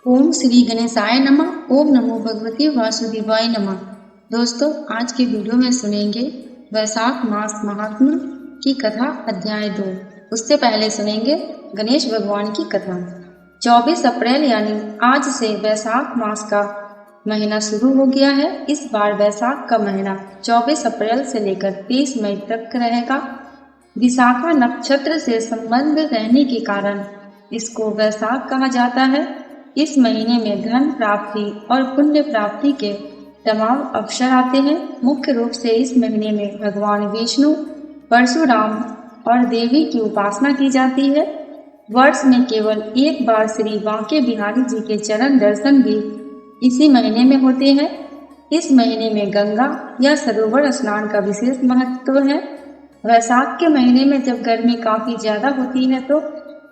ओम श्री गणेशाय नमः। ओम नमो भगवते वासुदेवाय नमः। दोस्तों, आज के वीडियो में सुनेंगे वैशाख मास महात्म्य की कथा अध्याय 2। उससे पहले सुनेंगे गणेश भगवान की कथा। 24 अप्रैल यानी आज से वैशाख मास का महीना शुरू हो गया है। इस बार वैशाख का महीना 24 अप्रैल से लेकर 30 मई तक रहेगा। विशाखा नक्षत्र से संबंध रहने के कारण इसको वैशाख कहा जाता है। इस महीने में धन प्राप्ति और पुण्य प्राप्ति के तमाम अवसर आते हैं। मुख्य रूप से इस महीने में भगवान विष्णु, परशुराम और देवी की उपासना की जाती है। वर्ष में केवल एक बार श्री बांके बिहारी जी के चरण दर्शन भी इसी महीने में होते हैं। इस महीने में गंगा या सरोवर स्नान का विशेष महत्व है। वैशाख के महीने में जब गर्मी काफी ज्यादा होती है तो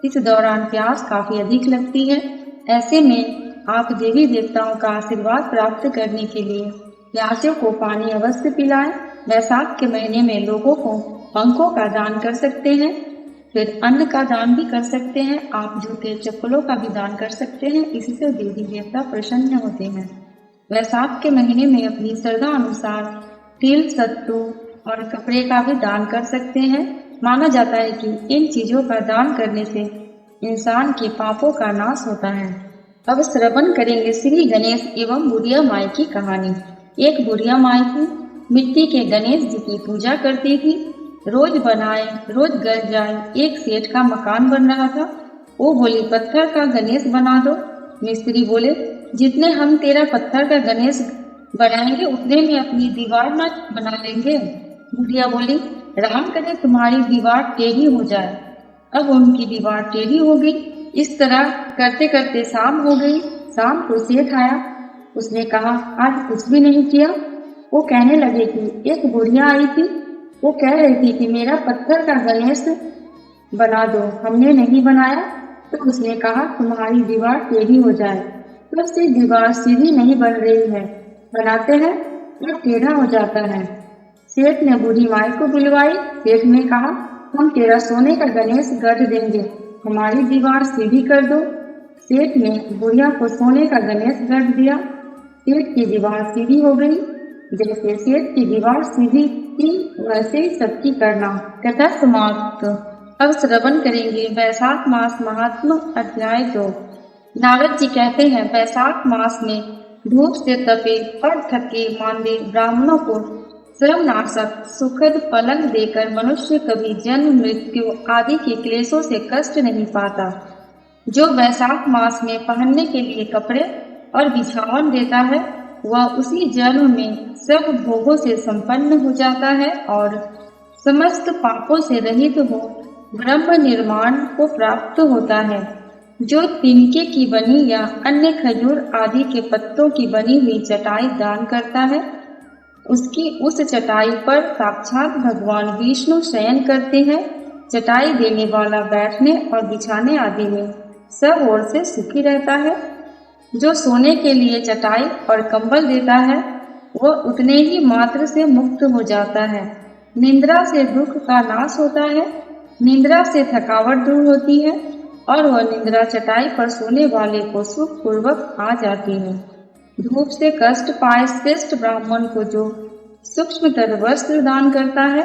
इस दौरान प्यास काफी अधिक लगती है। ऐसे में आप देवी देवताओं का आशीर्वाद प्राप्त करने के लिए प्यासों को पानी अवश्य पिलाएं। वैशाख के महीने में लोगों को पंखों का दान कर सकते हैं, फिर अन्न का दान भी कर सकते हैं। आप जूते चप्पलों का भी दान कर सकते हैं, इससे देवी देवता प्रसन्न होते हैं। वैशाख के महीने में अपनी श्रद्धा अनुसार तिल, सत्तू और कपड़े का भी दान कर सकते हैं। माना जाता है कि इन चीजों का दान करने से इंसान के पापों का नाश होता है। अब श्रवण करेंगे श्री गणेश एवं बुढ़िया माई की कहानी। एक बुढ़िया माई थी, मिट्टी के गणेश जी की पूजा करती थी। रोज बनाए रोज गल जाए। एक सेठ का मकान बन रहा था। वो बोली, पत्थर का गणेश बना दो। मिस्त्री बोले, जितने हम तेरा पत्थर का गणेश बनाएंगे उतने में अपनी दीवार न बना लेंगे। बुढ़िया बोली, राम करे तुम्हारी दीवार टेढ़ी हो जाए। अब उनकी दीवार टेढ़ी हो गई। इस तरह करते करते शाम हो गई। शाम को सेठ आया। उसने कहा, आज कुछ भी नहीं किया। वो कहने लगे कि एक बुढ़िया आई थी, वो कह रही थी कि मेरा पत्थर का गणेश बना दो, हमने नहीं बनाया। तो उसने कहा, तुम्हारी दीवार टेढ़ी हो जाए। तो उससे दीवार सीधी नहीं बन रही है, बनाते हैं तो टेढ़ा हो जाता है। सेठ ने बूढ़ी माई को बुलवाई। सेठ ने कहा, हम तेरा सोने का गणेश गढ़ देंगे, हमारी दीवार सीधी कर दो। सेठ ने बुढ़िया को सोने का गणेश गढ़ दिया। सेठ की दीवार सीधी हो गई। जैसे सेठ की दीवार सीधी थी वैसे ही सबकी करना। कथा समाप्त। अब श्रवण करेंगे वैशाख मास महात्म्य अध्याय 2। नारद जी कहते हैं, वैशाख मास में धूप से तपे और थके मांदे ब्राह्मणों को श्रमनाशक सुखद फलन देकर मनुष्य कभी जन्म मृत्यु आदि के क्लेशों से कष्ट नहीं पाता। जो वैशाख मास में पहनने के लिए कपड़े और बिछावन देता है वह उसी जन्म में सब भोगों से संपन्न हो जाता है और समस्त पापों से रहित हो ब्रह्म निर्माण को प्राप्त होता है। जो तिनके की बनी या अन्य खजूर आदि के पत्तों की बनी हुई चटाई दान करता है उसकी उस चटाई पर साक्षात भगवान विष्णु शयन करते हैं। चटाई देने वाला बैठने और बिछाने आदि में सब ओर से सुखी रहता है। जो सोने के लिए चटाई और कंबल देता है वह उतने ही मात्र से मुक्त हो जाता है। निद्रा से दुख का नाश होता है, निद्रा से थकावट दूर होती है और वह निद्रा चटाई पर सोने वाले को सुख पूर्वक आ जाती है। धूप से कष्ट पाए श्रेष्ठ ब्राह्मण को जो सूक्ष्मतर वस्त्र दान करता है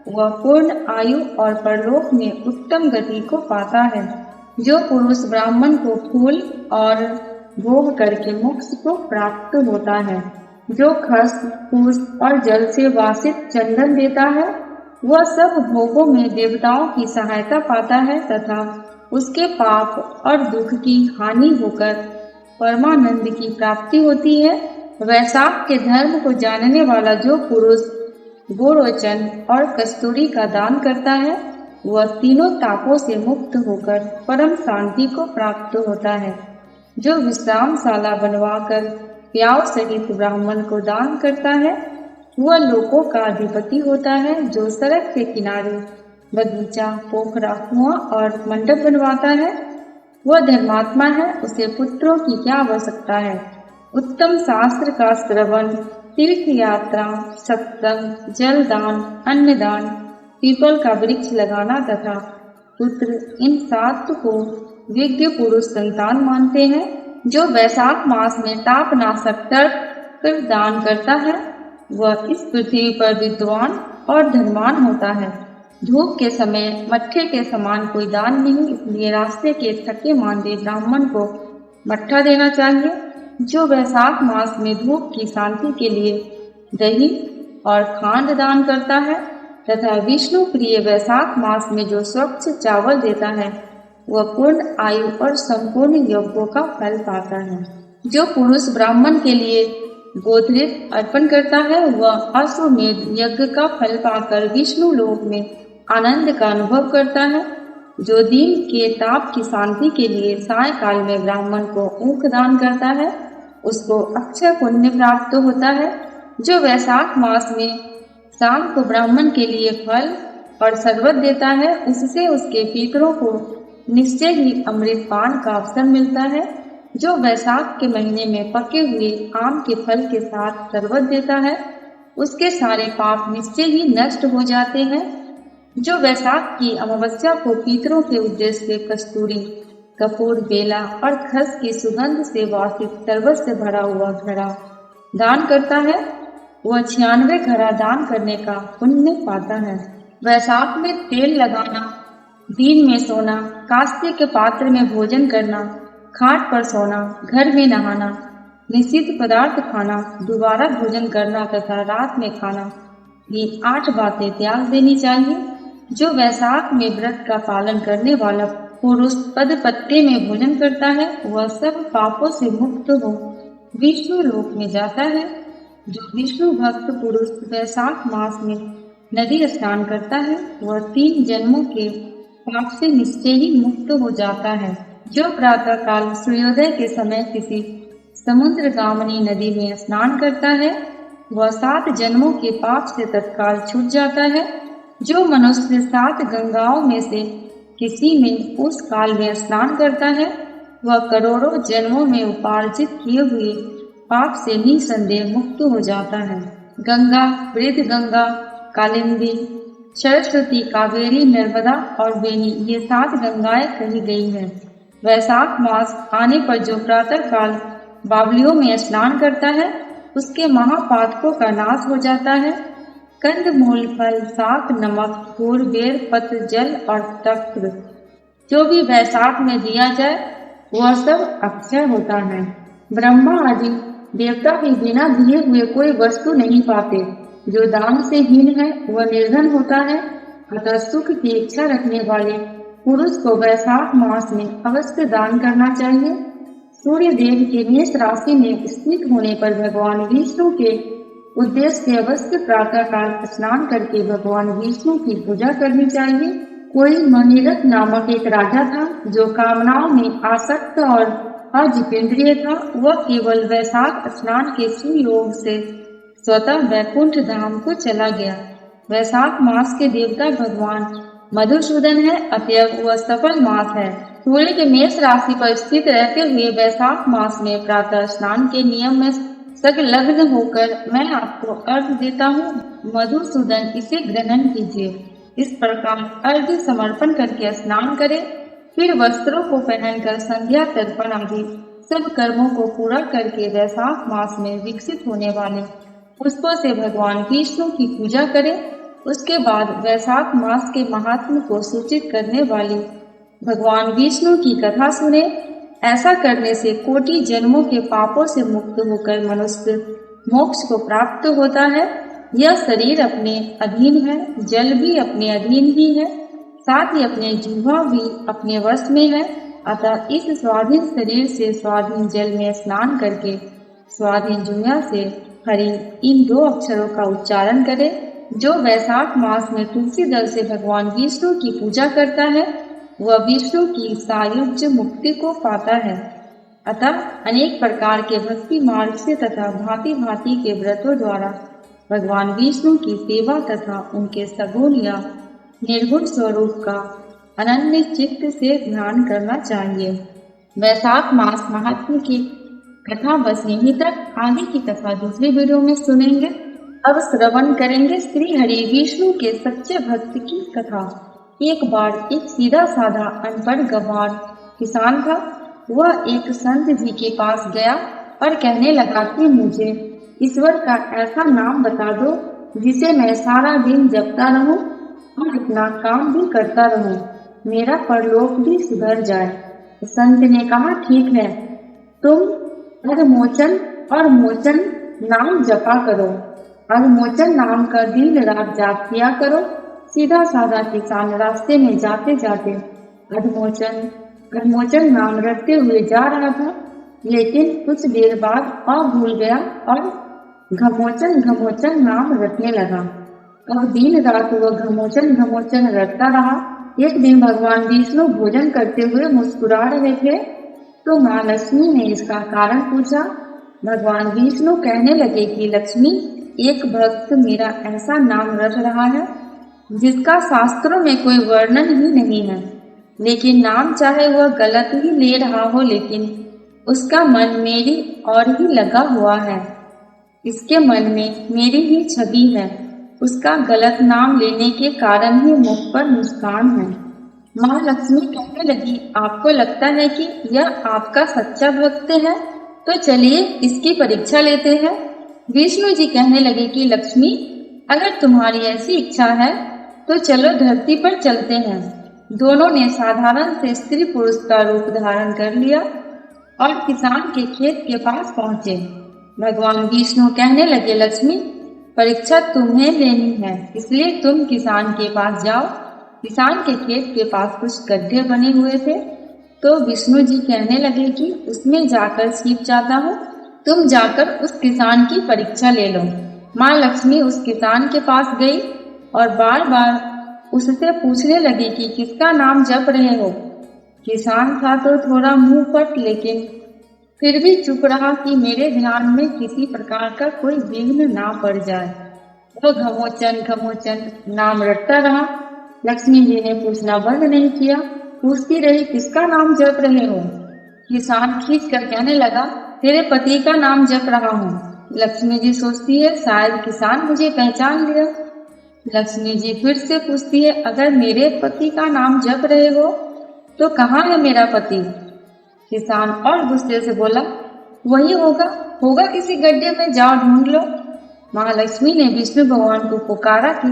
वह पूर्ण आयु और परलोक में उत्तम गति को पाता है। जो पुरुष ब्राह्मण को फूल और भोग करके मोक्ष को प्राप्त होता है। जो खस फूस और जल से वासित चंदन देता है वह सब भोगों में देवताओं की सहायता पाता है तथा उसके पाप और दुख की हानि होकर परमानंद की प्राप्ति होती है। वैशाख के धर्म को जानने वाला जो पुरुष गोरोचन और कस्तूरी का दान करता है वह तीनों तापों से मुक्त होकर परम शांति को प्राप्त होता है। जो विश्रामशाला बनवाकर प्याव सहित ब्राह्मण को दान करता है वह लोकों का अधिपति होता है। जो सड़क के किनारे बगीचा, पोखरा, कुआं और मंडप बनवाता है वह धर्मात्मा है, उसे पुत्रों की क्या आवश्यकता है। उत्तम शास्त्र का श्रवण, तीर्थ यात्रा, सत्संग, जल दान, अन्नदान, पीपल का वृक्ष लगाना तथा पुत्र, इन 7 को विज्ञ पुरुष संतान मानते हैं। जो वैशाख मास में तापनाशक तर्क दान करता है वह इस पृथ्वी पर विद्वान और धनवान होता है। धूप के समय मट्ठे के समान कोई दान नहीं, इसलिए रास्ते के थके मांदे ब्राह्मण को मट्ठा देना चाहिए। जो वैशाख मास में धूप की शांति के लिए दही और खांड दान करता है तथा विष्णु प्रिय वैशाख मास में जो स्वच्छ चावल देता है वह पूर्ण आयु और संपूर्ण यज्ञों का फल पाता है। जो पुरुष ब्राह्मण के लिए गोधृत अर्पण करता है वह अश्वमेध यज्ञ का फल पाकर विष्णु लोक में आनंद का अनुभव करता है। जो दिन के ताप की शांति के लिए सायकाल में ब्राह्मण को ऊख दान करता है उसको अक्षय पुण्य प्राप्त होता है। जो वैशाख मास में शाम को ब्राह्मण के लिए फल और शरबत देता है उससे उसके पितरों को निश्चय ही अमृत पान का अवसर मिलता है। जो वैशाख के महीने में पके हुए आम के फल के साथ शरबत देता है उसके सारे पाप निश्चय ही नष्ट हो जाते हैं। जो वैशाख की अमावस्या को पितरों के उद्देश्य से कस्तूरी, कपूर, बेला और खस की सुगंध से वासित शरबत से भरा हुआ घड़ा दान करता है वह 96 घड़ा दान करने का पुण्य पाता है। वैशाख में तेल लगाना, दिन में सोना, कांसे के पात्र में भोजन करना, खाट पर सोना, घर में नहाना, निषिद्ध पदार्थ खाना, दोबारा भोजन करना तथा रात में खाना, ये 8 बातें त्याग देनी चाहिए। जो वैशाख में व्रत का पालन करने वाला पुरुष पद पत्ते में भोजन करता है वह सब पापों से मुक्त हो विष्णु लोक में जाता है। जो विष्णु भक्त पुरुष वैशाख मास में नदी स्नान करता है वह 3 जन्मों के पाप से निश्चय ही मुक्त हो जाता है। जो प्रातः काल सूर्योदय के समय किसी समुद्र गामिनी नदी में स्नान करता है वह 7 जन्मों के पाप से तत्काल छूट जाता है। जो मनुष्य 7 गंगाओं में से किसी में उस काल में स्नान करता है वह करोड़ों जन्मों में उपार्जित किए हुए पाप से निसंदेह मुक्त हो जाता है। गंगा, वृद्ध गंगा, कालिंदी, सरस्वती, कावेरी, नर्मदा और वेणी ये 7 गंगाएं कही गई हैं। वैशाख मास आने पर जो प्रातः काल बावलियों में स्नान करता है उसके महापातकों का नाश हो जाता है। कंद, मूल, फल, शाक, नमक, फूल, बेर, पत्र, जल और तक्र जो भी वैशाख में दिया जाए वह सब अक्षय होता है। ब्रह्मा आदि देवता भी बिना दिए हुए कोई वस्तु नहीं पाते। जो दान से हीन है वह निर्धन होता है। अतः सुख की इच्छा रखने वाले पुरुष को वैशाख मास में अवश्य दान करना चाहिए। सूर्य देव के मेष राशि में स्थित होने पर भगवान विष्णु के उद्देश्य से अवश्य प्रातः काल स्नान करके भगवान विष्णु की पूजा करनी चाहिए। कोई मणिरथ नामक एक राजा था जो कामनाओं में आसक्त और अजितेंद्रिय था। वह केवल वैशाख स्नान के सुयोग से स्वतः वैकुंठ धाम को चला गया। वैशाख मास के देवता भगवान मधुसूदन है, अतएव वह सफल मास है। सूर्य के मेष राशि पर स्थित रहते हुए वैशाख मास में प्रातः स्नान के नियम में संलग्न होकर मैं आपको अर्घ देता हूँ। मधुसूदन इसे ग्रहण कीजिए। इस प्रकार अर्घ समर्पण करके स्नान करें, फिर वस्त्रों को पहनकर संध्या तर्पण आदि सब कर्मों को पूरा करके वैशाख मास में विकसित होने वाले पुष्पों से भगवान विष्णु की पूजा करें। उसके बाद वैशाख मास के महात्म्य को सूचित करने वाली भगवान विष्णु की कथा सुने। ऐसा करने से कोटि जन्मों के पापों से मुक्त होकर मनुष्य मोक्ष को प्राप्त होता है। यह शरीर अपने अधीन है, जल भी अपने अधीन ही है, साथ ही अपने जिह्वा भी अपने वश में है। अतः इस स्वाधीन शरीर से स्वाधीन जल में स्नान करके स्वाधीन जिह्वा से हरि इन 2 अक्षरों का उच्चारण करें। जो वैशाख मास में तुलसी दल से भगवान विष्णु की पूजा करता है वह विष्णु की सायुज्य मुक्ति को पाता है। अतः अनेक प्रकार के भक्ति मार्ग से तथा भांति भांति के व्रतों द्वारा भगवान विष्णु की सेवा तथा उनके सगुण या निर्गुण स्वरूप का अनन्य चित्त से ध्यान करना चाहिए। वैशाख मास महात्म्य की कथा बस यहीं तक। आगे की कथा दूसरी वीडियो में सुनेंगे। अब श्रवण करेंगे श्री हरि विष्णु के सच्चे भक्त की कथा। एक बार एक सीधा साधा अनपढ़ गंवार किसान था। वह एक संत जी के पास गया और कहने लगा कि मुझे ईश्वर का ऐसा नाम बता दो जिसे मैं सारा दिन जपता रहूं और अपना काम भी करता रहूं, मेरा परलोक भी सुधर जाए। संत ने कहा, ठीक है, तुम अधमोचन और मोचन नाम जपा करो। अधमोचन नाम का दिन रात जाप किया करो। सीधा साधा किसान रास्ते में जाते जाते अधमोचन अधमोचन नाम रटते हुए जा रहा था, लेकिन कुछ देर बाद भूल गया और घमोचन घमोचन नाम रटने लगा। अब दिन रात वह घमोचन घमोचन रटता रहा। एक दिन भगवान विष्णु भोजन करते हुए मुस्कुरा रहे थे, तो माँ लक्ष्मी ने इसका कारण पूछा। भगवान विष्णु कहने लगे कि लक्ष्मी, एक भक्त मेरा ऐसा नाम रट रहा है जिसका शास्त्रों में कोई वर्णन ही नहीं है, लेकिन नाम चाहे वह गलत ही ले रहा हो, लेकिन उसका मन मेरी और ही लगा हुआ है। इसके मन में मेरी ही छवि है। उसका गलत नाम लेने के कारण ही मुख पर मुस्कान है। माँ लक्ष्मी कहने लगी, आपको लगता है कि यह आपका सच्चा भक्त है, तो चलिए इसकी परीक्षा लेते हैं। विष्णु जी कहने लगे कि लक्ष्मी, अगर तुम्हारी ऐसी इच्छा है तो चलो धरती पर चलते हैं। दोनों ने साधारण से स्त्री पुरुष का रूप धारण कर लिया और किसान के खेत के पास पहुंचे। भगवान विष्णु कहने लगे, लक्ष्मी, परीक्षा तुम्हें लेनी है, इसलिए तुम किसान के पास जाओ। किसान के खेत के पास कुछ गड्ढे बने हुए थे, तो विष्णु जी कहने लगे कि उसमें जाकर छिप जाता हूँ, तुम जाकर उस किसान की परीक्षा ले लो। माँ लक्ष्मी उस किसान के पास गई और बार बार उससे पूछने लगी कि किसका नाम जप रहे हो। किसान था तो थोड़ा मुंह फट, लेकिन फिर भी चुप रहा कि मेरे ध्यान में किसी प्रकार का कोई विघ्न ना पड़ जाए। वो घमोचन घमोचन नाम रटता रहा। लक्ष्मी जी ने पूछना बंद नहीं किया, पूछती रही, किसका नाम जप रहे हो। किसान खींच कर कहने लगा, तेरे पति का नाम जप रहा हूँ। लक्ष्मी जी सोचती है, शायद किसान मुझे पहचान लिया। लक्ष्मी जी फिर से पूछती है, अगर मेरे पति का नाम जप रहे हो तो कहाँ है मेरा पति। किसान और गुस्से से बोला, वही होगा किसी गड्ढे में, जाओ ढूंढ लो। महालक्ष्मी ने विष्णु भगवान को पुकारा कि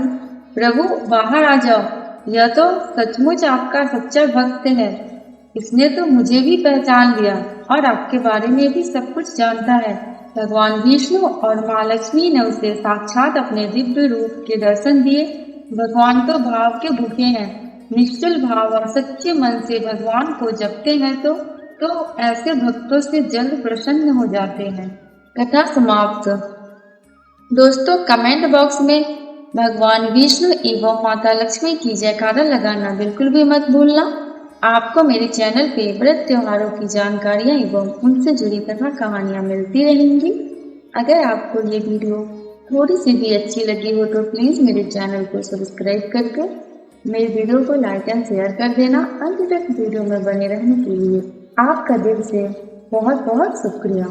प्रभु बाहर आ जाओ, यह तो सचमुच आपका सच्चा भक्त है। इसने तो मुझे भी पहचान लिया और आपके बारे में भी सब कुछ जानता है। भगवान विष्णु और माँ लक्ष्मी ने उसे साक्षात अपने दिव्य रूप के दर्शन दिए। भगवान तो भाव के भूखे हैं। निश्चल भाव और सच्चे मन से भगवान को जपते हैं तो ऐसे भक्तों से जल्द प्रसन्न हो जाते हैं। कथा समाप्त। दोस्तों, कमेंट बॉक्स में भगवान विष्णु एवं माता लक्ष्मी की जयकारा लगाना बिल्कुल भी मत भूलना। आपको मेरे चैनल पे व्रत त्योहारों की जानकारियाँ एवं उनसे जुड़ी कथा कहानियाँ मिलती रहेंगी। अगर आपको ये वीडियो थोड़ी सी भी अच्छी लगी हो तो प्लीज़ मेरे चैनल को सब्सक्राइब करके मेरे वीडियो को लाइक एंड शेयर कर देना। अंत तक वीडियो में बने रहने के लिए आपका दिल से बहुत बहुत शुक्रिया।